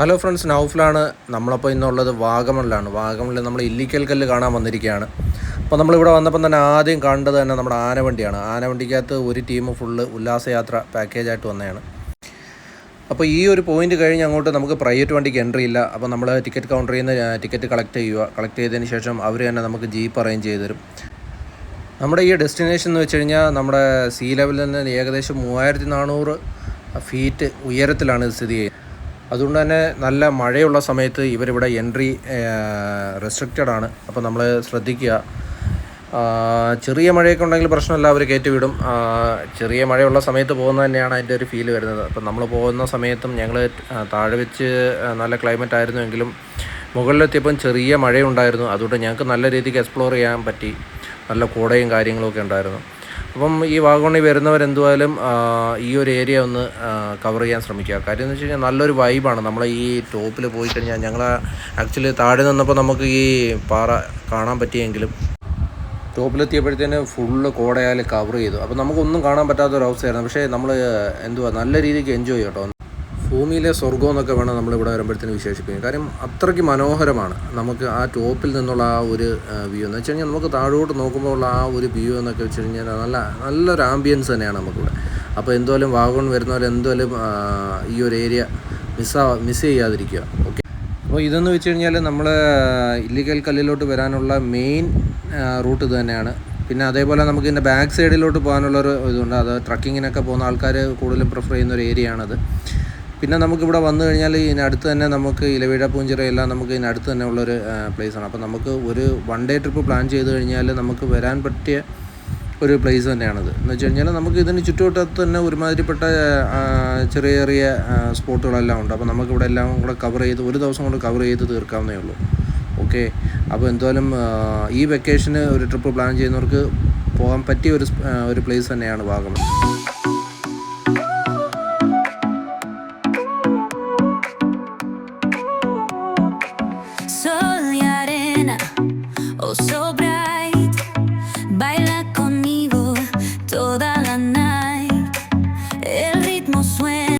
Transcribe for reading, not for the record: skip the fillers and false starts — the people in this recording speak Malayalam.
Hello friends, നൗഫലാണ്. നമ്മളപ്പോൾ ഇന്നുള്ളത് വാഗമണിലാണ്. വാഗമണിൽ നമ്മൾ ഇല്ലിക്കൽ കല്ല് കാണാൻ വന്നിരിക്കുകയാണ്. അപ്പോൾ നമ്മളിവിടെ വന്നപ്പം തന്നെ ആദ്യം കണ്ടത് തന്നെ നമ്മുടെ ആനവണ്ടിയാണ്. ആനവണ്ടിക്കകത്ത് ഒരു ടീം ഫുള്ള് ഉല്ലാസയാത്ര പാക്കേജായിട്ട് വന്നതാണ്. അപ്പോൾ ഈ ഒരു പോയിന്റ് കഴിഞ്ഞ് അങ്ങോട്ട് നമുക്ക് പ്രൈവറ്റ് വണ്ടിക്ക് എൻട്രി ഇല്ല. അപ്പോൾ നമ്മൾ ടിക്കറ്റ് കൗണ്ടറിൽ നിന്ന് ടിക്കറ്റ് കളക്ട് ചെയ്തതിന് ശേഷം അവർ തന്നെ നമുക്ക് ജീപ്പ് അറേഞ്ച് ചെയ്ത് തരും. നമ്മുടെ ഈ ഡെസ്റ്റിനേഷൻ എന്ന് വെച്ച് കഴിഞ്ഞാൽ നമ്മുടെ സീ ലെവലിൽ നിന്ന് ഏകദേശം 3400 ഫീറ്റ് ഉയരത്തിലാണ് ഇത് സ്ഥിതി ചെയ്യുന്നത്. അതുകൊണ്ട് തന്നെ നല്ല മഴയുള്ള സമയത്ത് ഇവരിവിടെ എൻട്രി റെസ്ട്രിക്റ്റഡ് ആണ്. അപ്പോൾ നമ്മൾ ശ്രദ്ധിക്കുക. ചെറിയ മഴയൊക്കെ ഉണ്ടെങ്കിൽ പ്രശ്നമില്ല, അവർ കയറ്റിവിടും. ചെറിയ മഴയുള്ള സമയത്ത് പോകുന്നത് തന്നെയാണ് അതിൻ്റെ ഒരു ഫീൽ വരുന്നത്. അപ്പം നമ്മൾ പോകുന്ന സമയത്തും ഞങ്ങൾ താഴെ വെച്ച് നല്ല ക്ലൈമറ്റ് ആയിരുന്നുവെങ്കിലും മുകളിലെത്തിയപ്പം ചെറിയ മഴയുണ്ടായിരുന്നു. അതുകൊണ്ട് ഞങ്ങൾക്ക് നല്ല രീതിക്ക് എക്സ്പ്ലോർ ചെയ്യാൻ പറ്റി. നല്ല കോടയും കാര്യങ്ങളൊക്കെ ഉണ്ടായിരുന്നു. അപ്പം ഈ വാഗമണിൽ വരുന്നവരെന്തുവായാലും ഈ ഒരു ഏരിയ ഒന്ന് കവർ ചെയ്യാൻ ശ്രമിക്കുക. കാര്യം എന്ന് വെച്ച് കഴിഞ്ഞാൽ നല്ലൊരു വൈബാണ്. നമ്മൾ ഈ ടോപ്പിൽ പോയി കഴിഞ്ഞാൽ ഞങ്ങൾ ആക്ച്വലി താഴെ നിന്നപ്പോൾ നമുക്ക് ഈ പാറ കാണാൻ പറ്റിയെങ്കിലും ടോപ്പിലെത്തിയപ്പോഴത്തേന് ഫുള്ള് കോടയാൽ കവർ ചെയ്തു. അപ്പോൾ നമുക്കൊന്നും കാണാൻ പറ്റാത്തൊരവസ്ഥയായിരുന്നു. പക്ഷേ നമ്മൾ നല്ല രീതിക്ക് എൻജോയ് ചെയ്യും കേട്ടോ. ഭൂമിയിലെ സ്വർഗ്ഗം എന്നൊക്കെ വേണം നമ്മളിവിടെ വരുമ്പോഴത്തേന് വിശേഷിപ്പിക്കും. കാര്യം അത്രയ്ക്ക് മനോഹരമാണ് നമുക്ക് ആ ടോപ്പിൽ നിന്നുള്ള ആ ഒരു വ്യൂ എന്ന് വെച്ച് കഴിഞ്ഞാൽ നമുക്ക് താഴോട്ട് നോക്കുമ്പോൾ ഉള്ള ആ ഒരു വ്യൂ എന്നൊക്കെ വെച്ച് കഴിഞ്ഞാൽ നല്ലൊരു ആംബിയൻസ് തന്നെയാണ് നമുക്കിവിടെ. അപ്പോൾ എന്തുമായാലും വാഗമൺ വരുന്നവർ എന്തുമായാലും ഈ ഒരു ഏരിയ മിസ് ചെയ്യാതിരിക്കുക. ഓക്കെ. അപ്പോൾ ഇതെന്ന് വെച്ച് കഴിഞ്ഞാൽ നമ്മൾ ഇല്ലിക്കൽ കല്ലിലോട്ട് വരാനുള്ള മെയിൻ റൂട്ട് ഇത് തന്നെയാണ്. പിന്നെ അതേപോലെ നമുക്ക് ഇതിൻ്റെ ബാക്ക് സൈഡിലോട്ട് പോകാനുള്ളൊരു ഇതുണ്ട്. അത് ട്രക്കിങ്ങിനൊക്കെ പോകുന്ന ആൾക്കാർ കൂടുതലും പ്രിഫർ ചെയ്യുന്ന ഒരു ഏരിയയാണത്. പിന്നെ നമുക്കിവിടെ വന്നു കഴിഞ്ഞാൽ ഇതിനടുത്ത് തന്നെ നമുക്ക് ഇലവീഴ പൂഞ്ചിറ എല്ലാം നമുക്ക് ഇതിനടുത്ത് തന്നെ ഉള്ളൊരു പ്ലേസാണ്. അപ്പോൾ നമുക്ക് ഒരു 1 ഡേ ട്രിപ്പ് പ്ലാൻ ചെയ്ത് കഴിഞ്ഞാൽ നമുക്ക് വരാൻ പറ്റിയ ഒരു പ്ലേസ് തന്നെയാണത്. എന്ന് വെച്ച് കഴിഞ്ഞാൽ നമുക്ക് ഇതിന് ചുറ്റുവട്ടത്ത് തന്നെ ഒരുമാതിരിപ്പെട്ട ചെറിയ ചെറിയ സ്പോട്ടുകളെല്ലാം ഉണ്ട്. അപ്പോൾ നമുക്കിവിടെ എല്ലാം കൂടെ കവർ ചെയ്ത് ഒരു ദിവസം കൊണ്ട് കവർ ചെയ്ത് തീർക്കാവുന്നേ ഉള്ളൂ. ഓക്കെ. അപ്പോൾ എന്തായാലും ഈ വെക്കേഷന് ഒരു ട്രിപ്പ് പ്ലാൻ ചെയ്യുന്നവർക്ക് പോകാൻ പറ്റിയ ഒരു പ്ലേസ് തന്നെയാണ് Vagamon. Sol y arena, oh so bright, baila